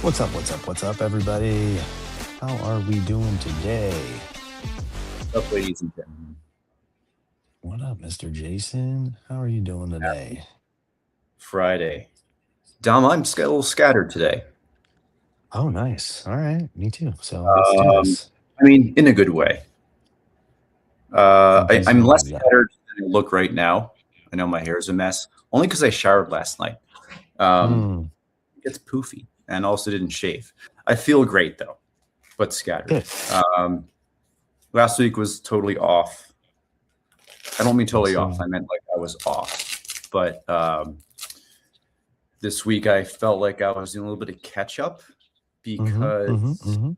What's up, everybody? How are we doing today? What's up, ladies and gentlemen? What up, Mr. Jason? How are you doing Happy today? Friday. Dom, I'm a little scattered today. Oh, nice. All right, me too. So let's do Um, this. in a good way. MPs I'm in a less good way. scattered than I look right now. I know my hair is a mess, only because I showered last night. Um, Hmm. it gets poofy and also didn't shave. I feel great though, but scattered. Good. Um, Last week was totally off. I don't mean totally off. Awesome. I meant like I was off. But this week I felt like I was doing a little bit of catch up Mm-hmm. Mm-hmm. because Mm-hmm.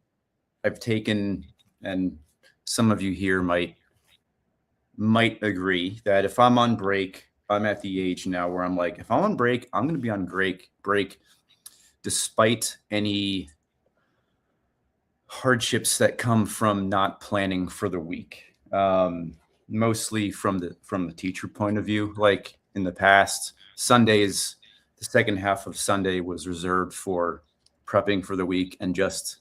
I've taken, and some of you here might agree that if I'm on break, I'm at the age now where I'm like, if I'm on break, I'm going to be on break, despite any hardships that come from not planning for the week. Mostly from the teacher point of view. Like in the past, Sundays, the second half of Sunday was reserved for prepping for the week and just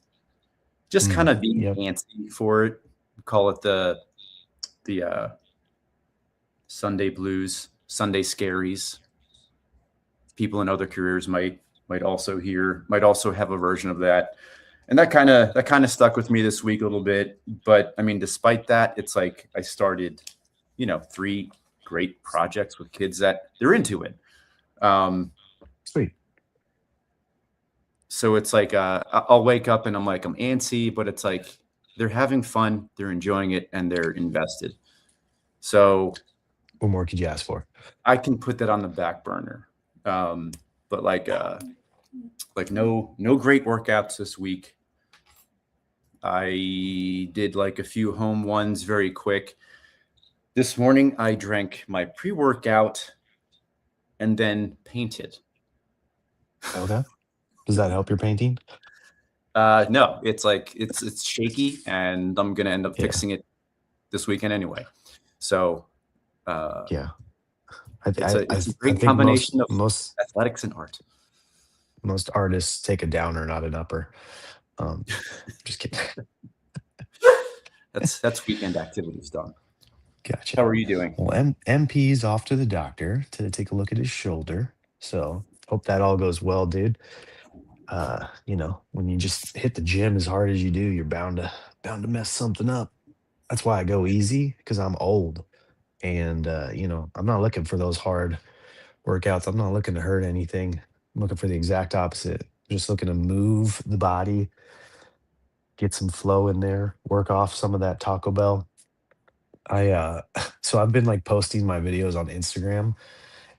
kind of being Yep. antsy for it. Call it the Sunday blues, Sunday scaries. People in other careers might also have a version of that. And that kind of stuck with me this week a little bit. But I mean, despite that, it's like I started, three great projects with kids that they're into it. Um, Sweet. so it's like I'll wake up and I'm like I'm antsy, but it's like they're having fun, they're enjoying it, and they're invested. So What more could you ask for? I can put that on the back burner. Um, but like no great workouts this week. I did like a few home ones very quick. This morning I drank my pre-workout and then painted. Okay. Does that help your painting? No, it's like it's shaky, and I'm gonna end up Yeah. fixing it this weekend anyway. So Yeah. it's I a I it's a I great think combination of most athletics and art. most artists take a downer, not an upper. Um, just kidding. That's weekend activities done. How Gotcha. are you doing? Well, MP's off to the doctor to take a look at his shoulder. So hope that all goes well, dude. When you just hit the gym as hard as you do, you're bound to mess something up. That's why I go easy because I'm old. And I'm not looking for those hard workouts. I'm not looking to hurt anything. I'm looking for the exact opposite. I'm just looking to move the body, get some flow in there, work off some of that Taco Bell. So I've been like posting my videos on Instagram,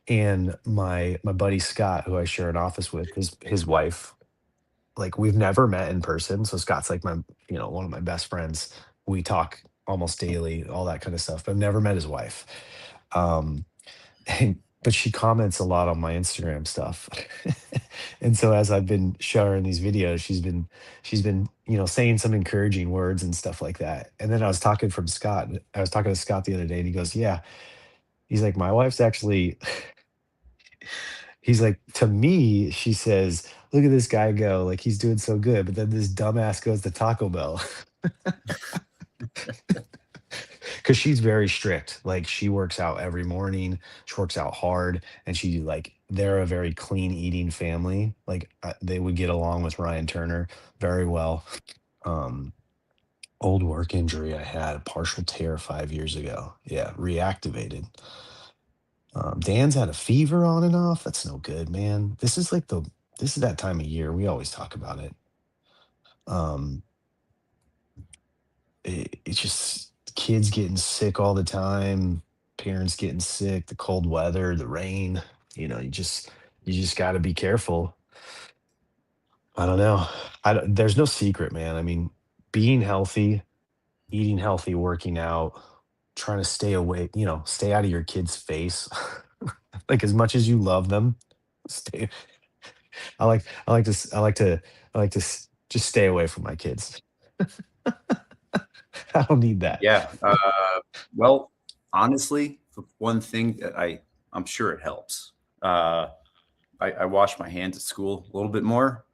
and my buddy Scott, who I share an office with, his wife, like we've never met in person. So Scott's like one of my best friends. We talk almost daily, all that kind of stuff. But I've never met his wife. Um, but she comments a lot on my Instagram stuff. And so as I've been sharing these videos, she's been, saying some encouraging words and stuff like that. And then I was talking to Scott the other day, and he goes, "Yeah." He's like, "My wife's actually," he's like, "To me, she says, 'Look at this guy go. Like he's doing so good.' But then this dumbass goes to Taco Bell." Because she's very strict. Like she works out every morning. She works out hard, and they're a very clean eating family. Like they would get along with Ryan Turner very well. Um, Old work injury I had, a partial tear 5 years ago. Yeah, reactivated. Dan's had a fever on and off. That's no good, man. This is that time of year. We always talk about it. Um, it's just kids getting sick all the time, parents getting sick, the cold weather, the rain. You just got to be careful. I don't know. There's no secret, man. I mean, being healthy, eating healthy, working out, trying to stay away, stay out of your kid's face. Like as much as you love them, stay. I like to just stay away from my kids. I don't need that. Yeah. Well, honestly, one thing that I'm sure it helps. I wash my hands at school a little bit more.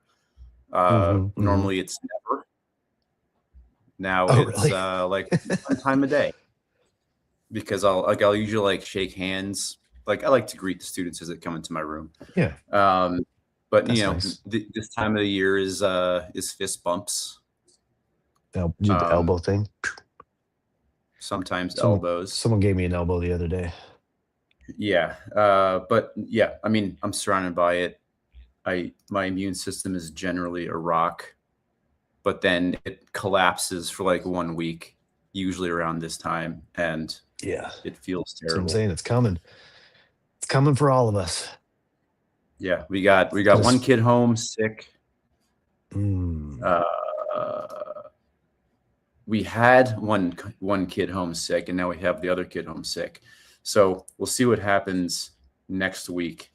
Hmm. Hmm. Normally it's never. Now Oh, it's really? like one time a day because I'll usually like shake hands. Like I like to greet the students as they come into my room. Yeah, Um, but that's nice. this time of the year is fist bumps. Do the Um, elbow thing. sometimes Someone elbows. someone gave me an elbow the other day. Yeah. But yeah, I mean, I'm surrounded by it. My immune system is generally a rock, but then it collapses for like 1 week, usually around this time, and Yeah, it feels that's what I'm terrible. saying. It's coming. It's coming for all of us. Yeah, we got one Because kid home sick. mm, Uh, we had one kid home sick, and now we have the other kid home sick. So we'll see what happens next week.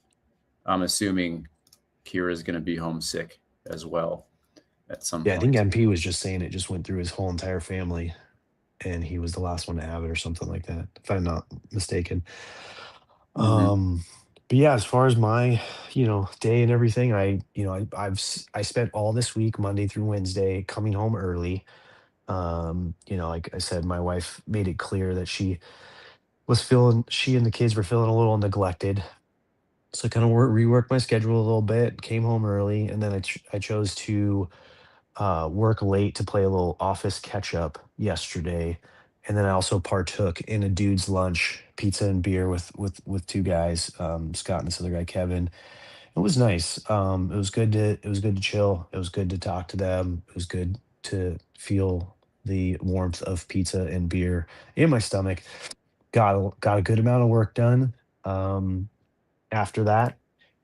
I'm assuming Kira is going to be homesick as well at some yeah, I think point. MP was just saying it just went through his whole entire family, and he was the last one to have it or something like that, if I'm not mistaken. Hmm. Um, but yeah, as far as my, day and everything, I spent all this week, Monday through Wednesday, coming home early. Like I said, my wife made it clear that she and the kids were feeling a little neglected. So I kind of reworked my schedule a little bit, came home early, and then I chose to work late to play a little office catch up yesterday, and then I also partook in a dude's lunch, pizza and beer with two guys, Scott and this other guy, Kevin. It was nice. It was good to chill. It was good to talk to them. It was good to feel the warmth of pizza and beer in my stomach. Got a good amount of work done after that,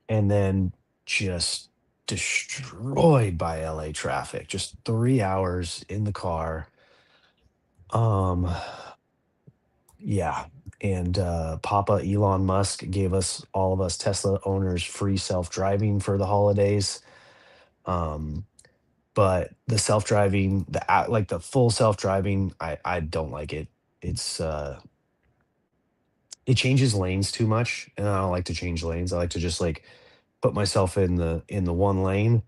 and then just destroyed by LA traffic. Just 3 hours in the car. Um, yeah. And Papa Elon Musk gave us all of us Tesla owners free self-driving for the holidays. Um, but the self-driving, like the full self-driving, I don't like it. It's it changes lanes too much, and I don't like to change lanes. I like to just like put myself in the one lane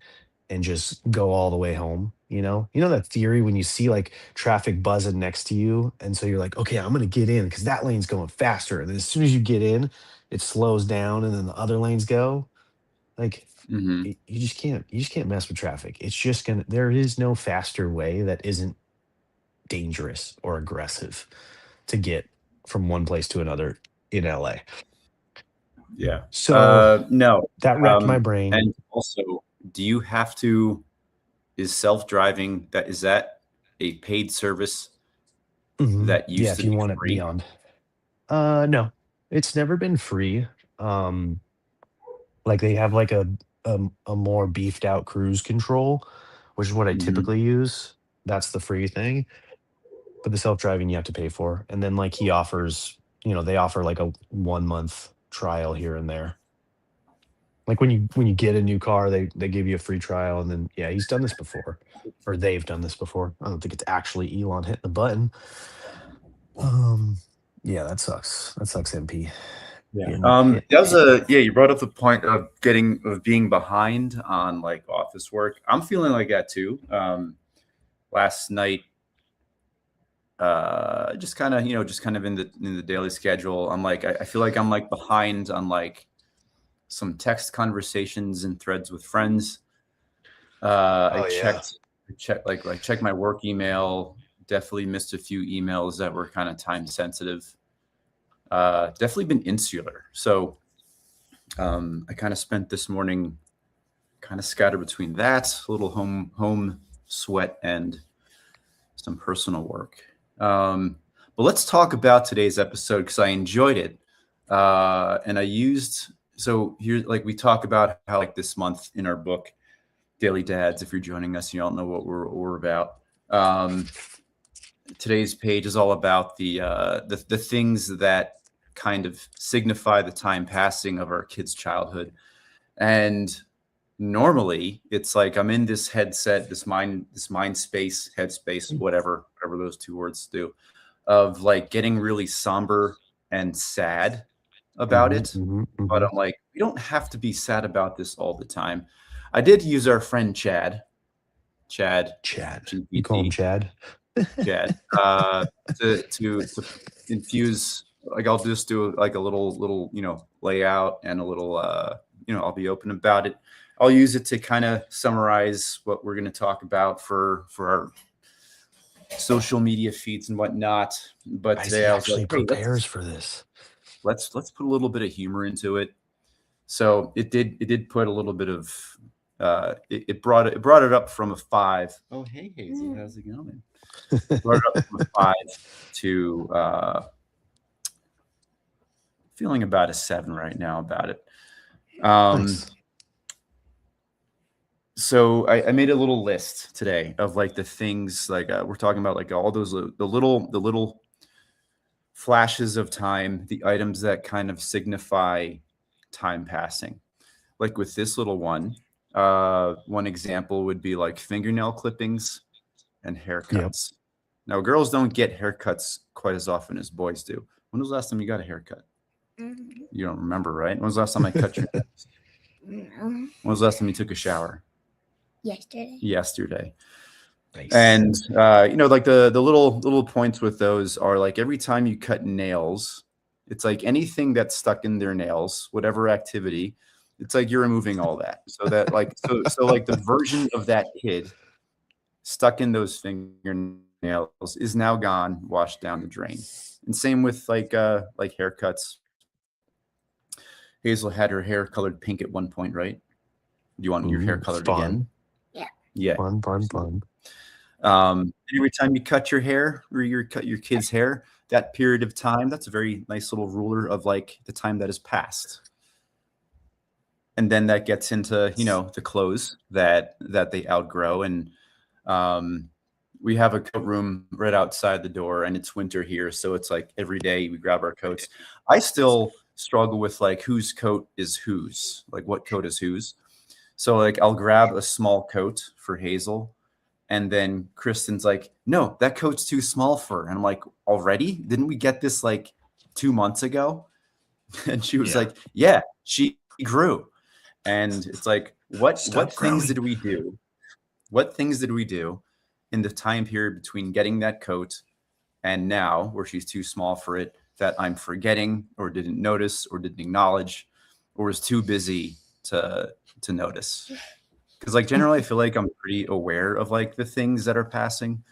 and just go all the way home. That theory when you see like traffic buzzing next to you, and so you're like, okay, I'm gonna get in because that lane's going faster. And then as soon as you get in, it slows down, and then the other lanes go. Like Hmm. you just can't mess with traffic. It's just gonna there is no faster way that isn't dangerous or aggressive to get from one place to another in LA. Yeah. So No. that racked my brain. And also, do you have to? Is self-driving that a paid service Mhm. that Yeah, used if to you be want it free? beyond. No, it's never been free. Um, like they have like a more beefed out cruise control, which is what I Hmm. typically use. That's the free thing. But the self-driving you have to pay for. And then like they offer like a 1 month trial here and there. Like when you get a new car, they give you a free trial, and then yeah, he's done this before. Or they've done this before. I don't think it's actually Elon hitting the button. Um, yeah, that sucks. That sucks, MP. Yeah. Hit That was hit. a yeah. You brought up the point of being behind on like office work. I'm feeling like that too. Last night, just kind of in the daily schedule. I'm like, I feel like I'm like behind on like some text conversations and threads with friends. I Oh yeah. checked my work email. Definitely missed a few emails that were kind of time sensitive. Definitely been insular. So I kind of spent this morning kind of scattered between that a little home sweat and some personal work. But let's talk about today's episode because I enjoyed it, and I used so here like we talk about how like this month in our book Daily Dads. If you're joining us, you don't know what we're about. Um, Today's page is all about the things that kind of signify the time passing of our kids' childhood. And normally it's like I'm in this headset, this mind space, headspace, whatever those two words do, of like getting really somber and sad about Mhm, it. mhm, But mhm. I'm like, we don't have to be sad about this all the time. I did use our friend Chad. Chad, Chad. You call him GPT, Chad? Chad, to infuse. Like I'll just do like a little layout and a little I'll be open about it. I'll use it to kind of summarize what we're going to talk about for our social media feeds and whatnot. But Guys, he today I was like, actually hey, prepares for this. let's put a little bit of humor into it. So it did put a little bit of it brought it up from a 5. Oh, hey Hazel, how's it going? Brought it up from a 5 to feeling about a 7 right now about it. Um, Nice. so I made a little list today of like the things like we're talking about, like all those the little flashes of time, the items that kind of signify time passing. Like with this little one example would be like fingernail clippings and Yep. haircuts. Now, girls don't get haircuts quite as often as boys do. When was the last time you got a haircut? You don't remember, right? When was the last time I cut your nails? When was the last time you took a shower? Yesterday. Nice. And like the little points with those are like every time you cut nails, it's like anything that's stuck in their nails, whatever activity, it's like you're removing all that. So that like so like the version of that kid stuck in those fingernails is now gone, washed down the drain. And same with like haircuts. Hazel had her hair colored pink at one point, right? Do you want your hair Ooh, colored again? fun. Yeah. Fun, fun, fun. Every time you cut your hair or you cut your kid's hair, that period of time, that's a very nice little ruler of like the time that has passed. And then that gets into, the clothes that they outgrow. And um, we have a coat room right outside the door and it's winter here. So it's like every day we grab our coats. I still struggle with like whose coat is whose, like what coat is whose. So like I'll grab a small coat for Hazel. And then Kristen's like, no, that coat's too small for her. And I'm like, already? Didn't we get this like 2 months ago? And she was Yeah. like, yeah, she grew. And it's like, what Stop things growing. did we do? What things did we do in the time period between getting that coat and now, where she's too small for it, that I'm forgetting or didn't notice or didn't acknowledge or was too busy to notice? Because like generally I feel like I'm pretty aware of like the things that are passing.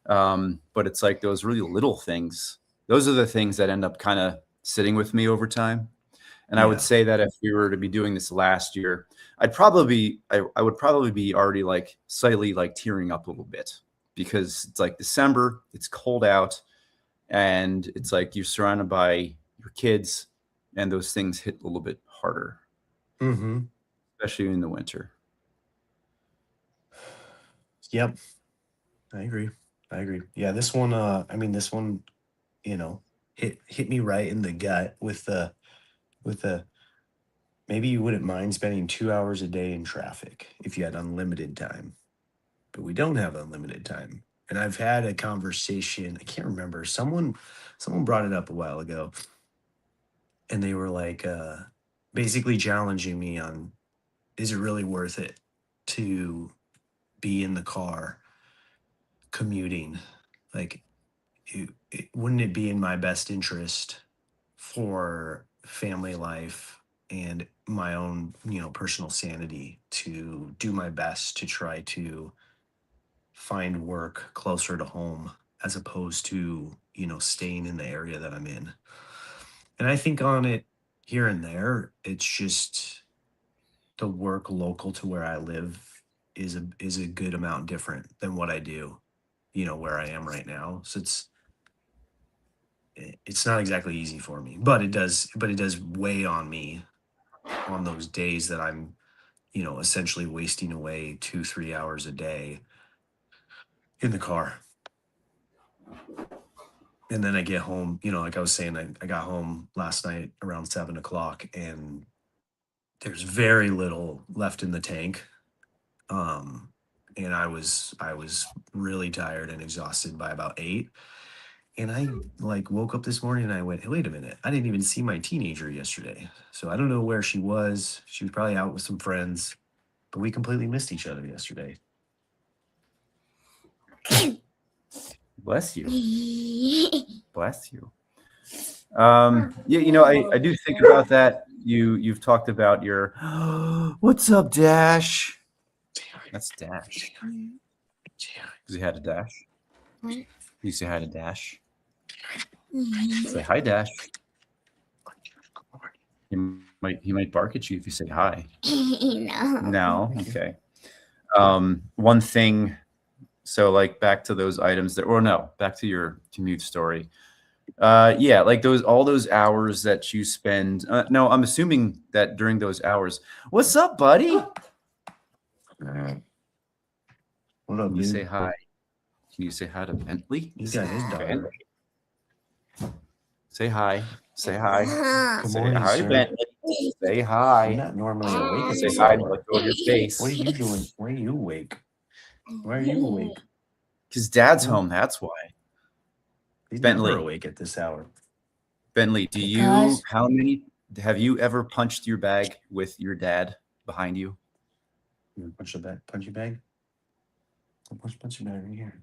But it's like those really little things, those are the things that end up kind of sitting with me over time. And I would Yeah. say that if we were to be doing this last year, I would probably be already like slightly like tearing up a little bit because it's like December, it's cold out, and it's like you're surrounded by your kids, and those things hit a little bit harder, Mm-hmm. especially in the winter. Yep. I agree. I agree. Yeah, this one, I mean, this one, you know, hit me right in the gut with the maybe you wouldn't mind spending 2 hours a day in traffic if you had unlimited time, but we don't have unlimited time. And I've had a conversation, I can't remember, someone brought it up a while ago, and they were like basically challenging me on, is it really worth it to be in the car commuting? Like, wouldn't it be in my best interest for family life and my own, personal sanity to do my best to try to find work closer to home as opposed to, staying in the area that I'm in? And I think on it here and there, it's just the work local to where I live is a good amount different than what I do, where I am right now. So it's not exactly easy for me, but it does weigh on me on those days that I'm, essentially wasting away 2 3 hours a day in the car. And then I get home, like I was saying, I got home last night around 7 o'clock and there's very little left in the tank. um and I was really tired and exhausted by about 8. And I like woke up this morning and I went, hey, wait a minute, I didn't even see my teenager yesterday. So I don't know where she was. She was probably out with some friends, but we completely missed each other yesterday. Bless you. Bless you. Yeah, you know, I do think about that. You've talked about your what's up, Dash? That's Dash. Does he had a dash? You say hi to Dash. Say hi, Dash. He might bark at you if you say hi. No. No, okay. One thing. So like back to those items that, or no, back to your commute story. Yeah, like all those hours that you spend. No, I'm assuming that during those hours. What's up, buddy? What up, Can you say dude? hi? Can you say hi to Bentley? He's got his dog. Bentley. Say hi. Say hi. Good Say morning, hi, sir. Bentley. Say You're hi. not normally awake at Say this hi. hour. Let go of your face. What are you doing? Why are you awake? Why are you awake? Because Dad's home. That's why. He's Bentley. never awake at this hour. Bentley, how many have you ever punched your bag with your dad behind you? You punch the bag? Punch your bag? Punch your bag right here.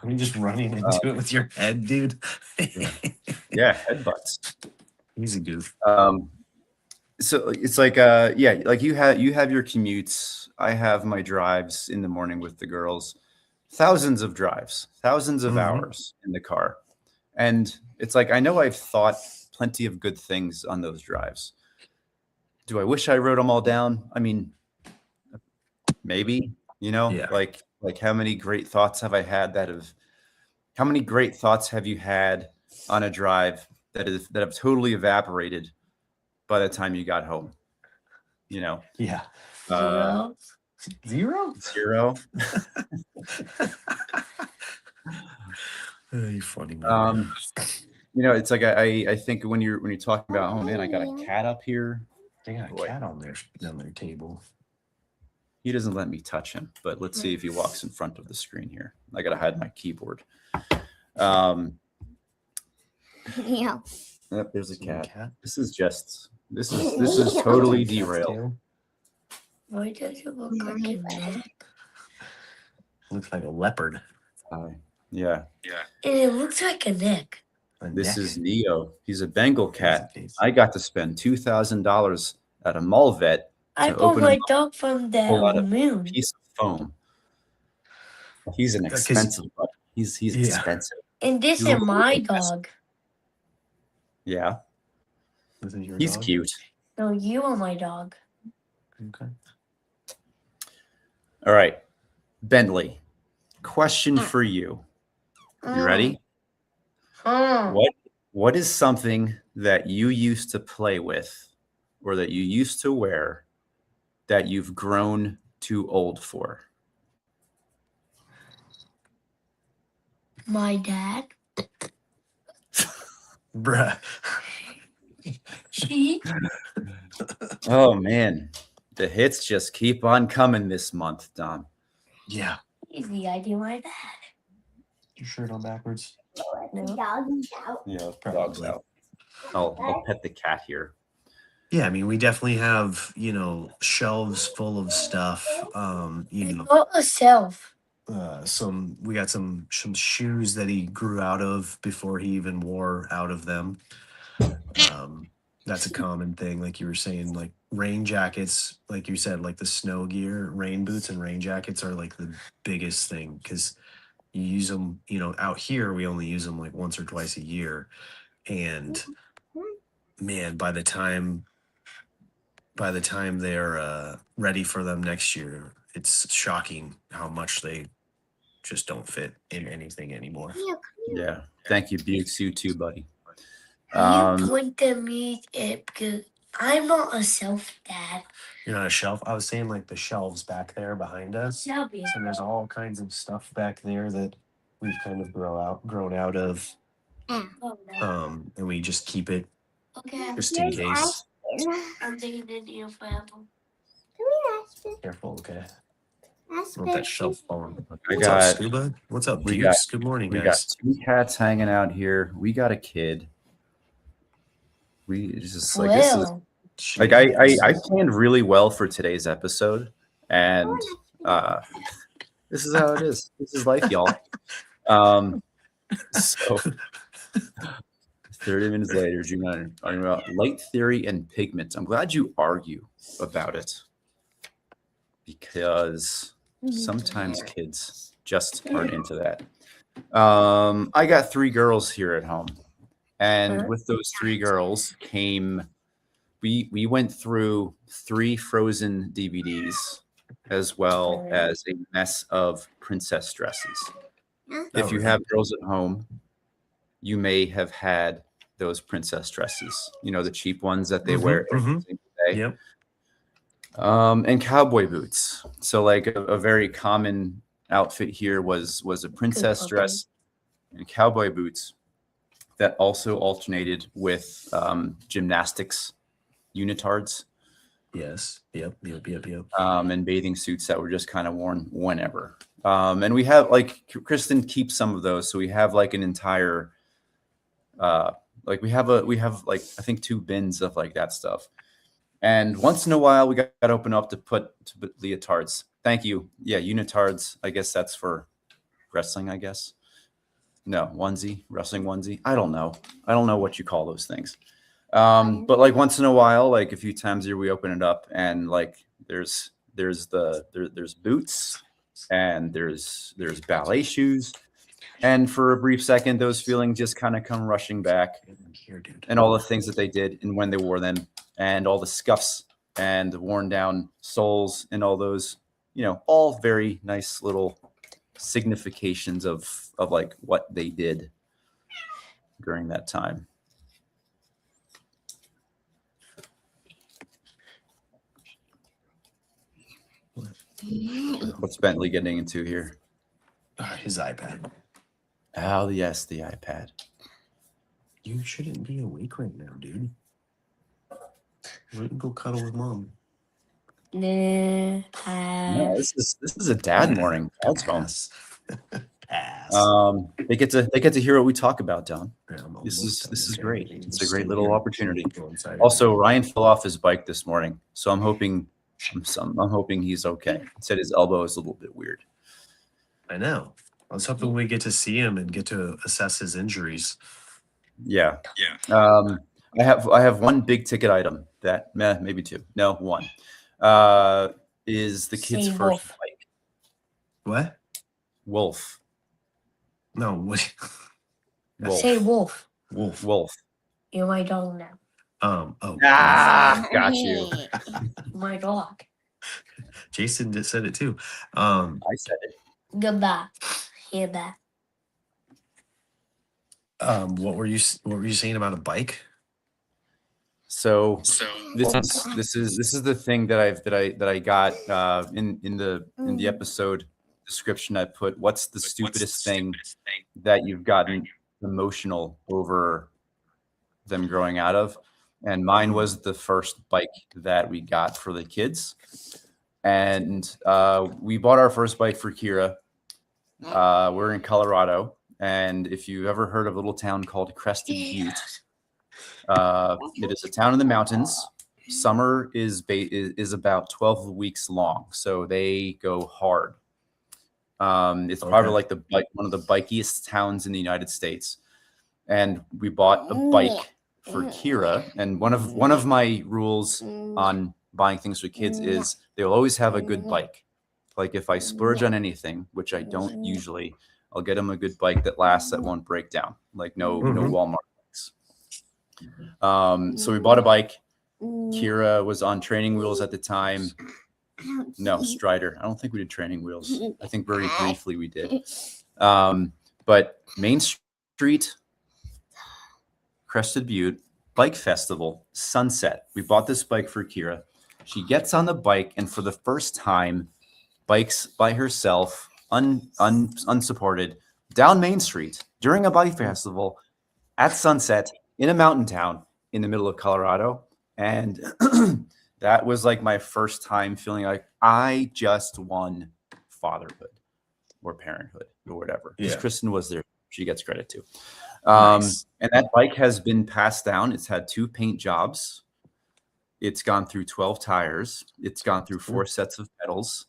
Are you just running into it with your head, dude? Yeah, headbutts. He's a goof. So it's like yeah, like you have your commutes. I have my drives in the morning with the girls. Thousands of drives, thousands of hours in the car. And it's like I know I've thought plenty of good things on those drives. Do I wish I wrote them all down? I mean, maybe, you know, Yeah. like how many great thoughts have I had how many great thoughts have you had on a drive that have totally evaporated by the time you got home? You know? Yeah. Zero? Zero? You're funny, man. You know, it's like I think when you're talking about, oh man, I got a cat up here. They got a cat on their table. He doesn't let me touch him, but let's see if he walks in front of the screen here. I gotta hide my keyboard. Yeah. Yep, there's a cat. This is totally derailed. Why does it look like a neck? Looks like a leopard. Yeah. And it looks like a neck. This is Neo. He's a Bengal cat. I got to spend $2,000 at a mall vet. I bought my dog from the moon. Piece of foam. He's an expensive dog. He's expensive. And this is my dog. Yeah. He's dog? cute. No, you are my dog. Okay. All right. Bentley, question for you. You ready? What is something that you used to play with or that you used to wear that you've grown too old for? My dad. Bruh. She. Oh man, the hits just keep on coming this month, Dom. Yeah. Easy, I do my dad. Your shirt on backwards. No. Dog's out. Yeah, dog's out. I'll pet the cat here. Yeah, I mean, we definitely have, shelves full of stuff. Not a shelf. We got some shoes that he grew out of before he even wore out of them. That's a common thing, like you were saying, like rain jackets, like you said, like the snow gear, rain boots and rain jackets are like the biggest thing because you use them, out here we only use them like once or twice a year, and man, by the time they're ready for them next year, it's shocking how much they just don't fit in anything anymore. Yeah. Thank you, Bukes. You too, buddy. You point at me because I'm not a shelf, Dad. You're not a shelf? I was saying like the shelves back there behind us. Shelby. So there's all kinds of stuff back there that we've kind of grown out of. And we just keep it just in case. I'm taking it in for apple. Careful, okay? Want that shelf falling. What's up, Scuba? What's up, Dukes? Good morning, guys. We got two cats hanging out here. We got a kid. We just like Like I planned really well for today's episode, and this is how it is. This is life, y'all. So 30 minutes later, June 9, talking about light theory and pigment. I'm glad you argue about it, because sometimes kids just aren't into that. I got 3 girls here at home, and with those 3 girls came we went through 3 Frozen DVDs, as well as a mess of princess dresses. If you have girls at home, you may have had those princess dresses, the cheap ones that they wear every single day. Yep. And cowboy boots. So like a very common outfit here was a princess dress and cowboy boots that also alternated with gymnastics unitards. Yes. Yep. And bathing suits that were just kind of worn whenever. And we have, like, Kristen keeps some of those, so we have like an entire we have like, I think 2 bins of like that stuff. And once in a while we got to open up to put leotards. Thank you. Yeah, unitards. I guess that's for wrestling, I guess. No, onesie, wrestling onesie. I don't know what you call those things. But like once in a while, like a few times a year, we open it up, and like there's boots, and there's ballet shoes, and for a brief second, those feelings just kind of come rushing back, and all the things that they did and when they wore them, and all the scuffs and the worn down soles, and all those, all very nice little significations of like what they did during that time. What's Bentley getting into here? His iPad. Oh, yes, the iPad. You shouldn't be awake right now, dude. Why don't you go cuddle with mom? No, this is a dad morning. Dad's phone. Pass. They get to hear what we talk about, Don. This is great. It's a great little opportunity. Also, Ryan fell off his bike this morning, so I'm hoping he's okay. He said his elbow is a little bit weird. I know. I was hoping we get to see him and get to assess his injuries. Yeah. I have one big ticket item that maybe 2. No, 1. Is the kid's first bike. What? Wolf. No, what? Wolf. Say wolf. Wolf. You're my dog now. Got you. My dog. Jason just said it too. I said it. Goodbye. Hear that. What were you saying about a bike? So this is the thing that I got in the episode description. I put, what's the stupidest thing that you've gotten emotional over them growing out of? And mine was the first bike that we got for the kids. And we bought our first bike for Kira. We're in Colorado, and if you've ever heard of a little town called Crested Butte, it is a town in the mountains. Summer is about 12 weeks long, so they go hard. It's probably like one of the bikiest towns in the United States. And we bought a bike for Kira, and one of my rules on buying things for kids is they'll always have a good bike. Like if I splurge on anything, which I don't usually, I'll get them a good bike that lasts, that won't break down. Like no Walmart bikes. So we bought a bike. Kira was on training wheels at the time. No, Strider. I don't think we did training wheels. I think very briefly we did. But Main Street, Crested Butte, Bike Festival, sunset. We bought this bike for Kira. She gets on the bike, and for the first time, bikes by herself, unsupported, down Main Street during a bike festival at sunset in a mountain town in the middle of Colorado. And that was like my first time feeling like I just won fatherhood or parenthood or whatever. Because Kristen was there. She gets credit too. Nice. And that bike has been passed down. It's had 2 paint jobs. It's gone through 12 tires. It's gone through 4 sets of pedals.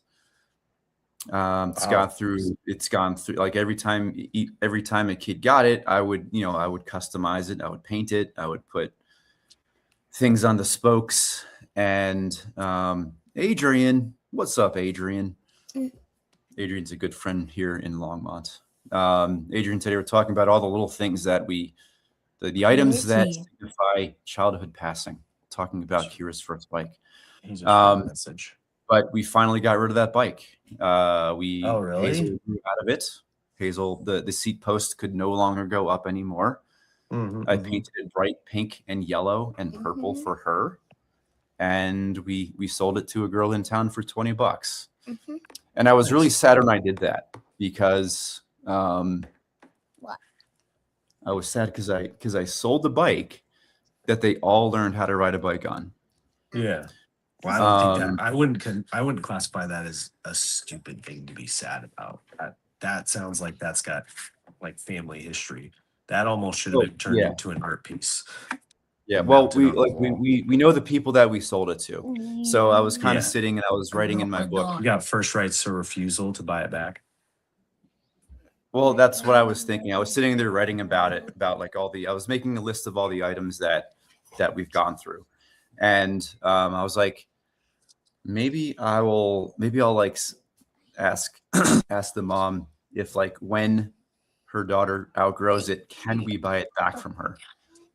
It's gone through like every time a kid got it, I would customize it. I would paint it. I would put things on the spokes. And Adrian, what's up, Adrian? Adrian's a good friend here in Longmont. Adrian today we're talking about all the little things that the items that signify childhood passing. Talking about Kira's first bike. He's a message. But we finally got rid of that bike. Really? Hazel grew out of it. Hazel, the seat post could no longer go up anymore. I painted it bright pink and yellow and purple for her, and we sold it to a girl in town for $20. And I was really sad when I did that because I was sad because I sold the bike that they all learned how to ride a bike on. Yeah. Well, I don't think that I wouldn't classify that as a stupid thing to be sad about. That sounds like that's got like family history. That almost should have been turned into an art piece. Yeah, well, we know the people that we sold it to. So I was kind of sitting and I was writing in my book. You got first rights of refusal to buy it back. Well, that's what I was thinking. I was sitting there writing about it, about like I was making a list of all the items that we've gone through. And I was like, maybe I'll like ask the mom if like when her daughter outgrows it, can we buy it back from her?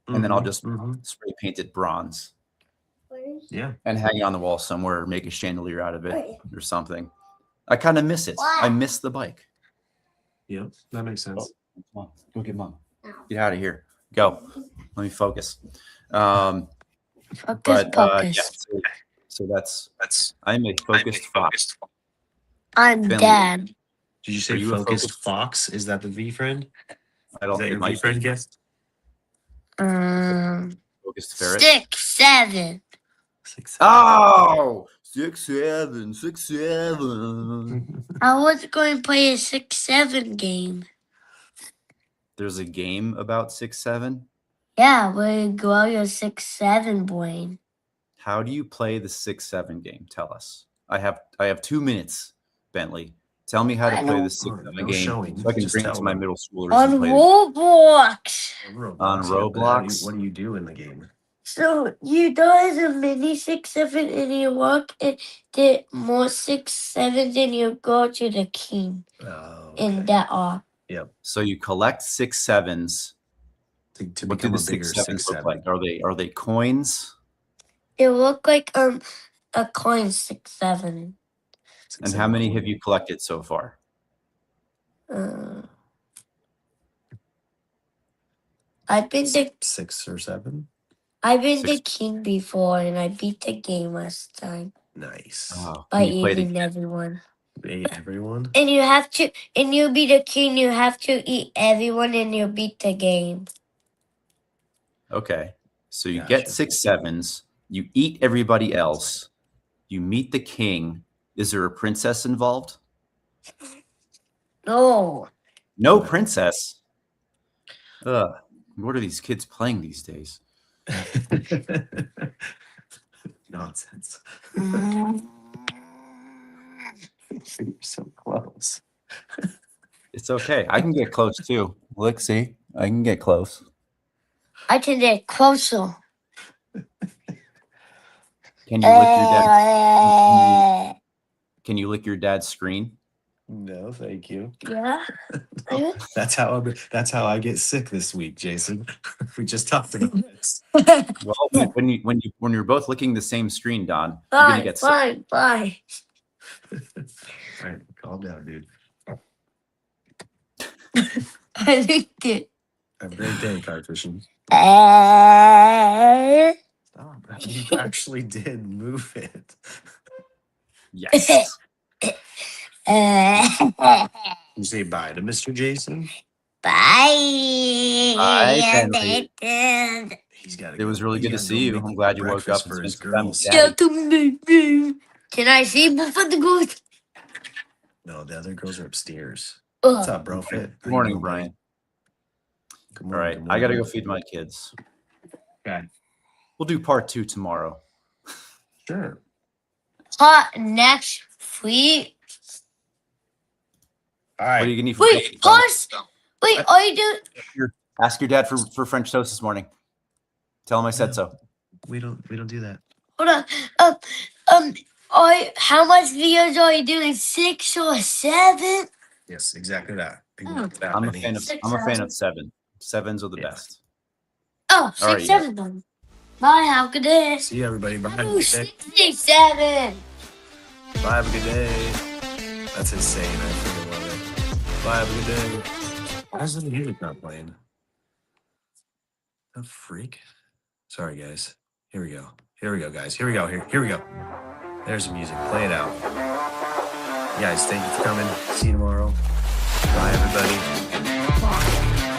And then I'll just spray paint it bronze. Yeah. And hang it on the wall somewhere, or make a chandelier out of it or something. I kind of miss it. I miss the bike. Yeah, that makes sense. Oh, come on, go get mom. Get out of here. Go. Let me focus. Focus. Yeah, so that's I'm a focused fox. I'm Dad. Did you say focused fox? Is that the V friend? I don't Is that your think V friend guest? Focused ferret. 6, 7. 6, 7. Oh, 6, 7, 6, 7. I was going to play a 6, 7 game. There's a game about 6, 7. Yeah, where you grow your 6, 7 brain. How do you play the 6, 7 game? Tell us. I have 2 minutes, Bentley. Tell me how to play the 6, 7 game showing. so I can Just bring it tell to my them. middle schoolers On and play Roblox. On Roblox? What do you do in the game? So you does a mini 6, 7 and you walk and the more 6, 7 and you go to the king. And that all. Yep. So you collect 6, 7s. To What do become the a bigger 6, 7s 6, look 7. like? Are they coins? It look like a coin 6, 7. And how many have you collected so far? I've been the 6 or 7. I've been the king before, and I beat the game last time Nice. Oh, by you played eating everyone. Ate everyone. And you have to, and you be the king. You have to eat everyone, and you beat the game. Okay. So you get 6, 7s. You eat everybody else. You meet the king. Is there a princess involved? No. No princess. What are these kids playing these days? Nonsense. You're so close. It's okay. I can get close too. Look, see, I can get close. I can get closer. Can you lick your dad? Can you lick your dad's screen? No, thank you. Yeah. That's how I get sick this week, Jason. We just talked about this. Well, when you're both licking the same screen, Don, you're gonna get sick. Bye. All right, calm down, dude. I licked it. Have a great day, Cartfishing. Stop. You actually did move it. Yes. You say bye to Mr. Jason? Bye. Bye, Bentley. He's got. It was really good to see you. I'm glad you woke up for and his spent time with girls. Daddy. Can I see before the ghost? No, the other girls are upstairs. What's up, bro? Fit? Good morning, Brian. Good All morning, right, good I gotta morning. go feed my kids. Okay. We'll do part 2 tomorrow. Sure. Next week. All What are right. you gonna need for Wait, breakfast? pause. Wait, I do. Ask your dad for French toast this morning. Tell him I said so. We don't do that. Hold on. How much videos are you doing? 6 or 7? Yes, exactly that. I'm a fan of 7. 7s are the Yeah. best. Oh, All right, 6, 7 then. Bye, have a good day. See you, everybody. Bye. Have a Oh, good day. 67. Bye. Have a good day. That's insane. I freaking love it. Bye. Have a good day. Why is the music not playing? The freak. Sorry, guys. Here we go. Here we go, guys. Here we go. Here we go. There's the music. Play it out. You guys, thank you for coming. See you tomorrow. Bye, everybody. Bye.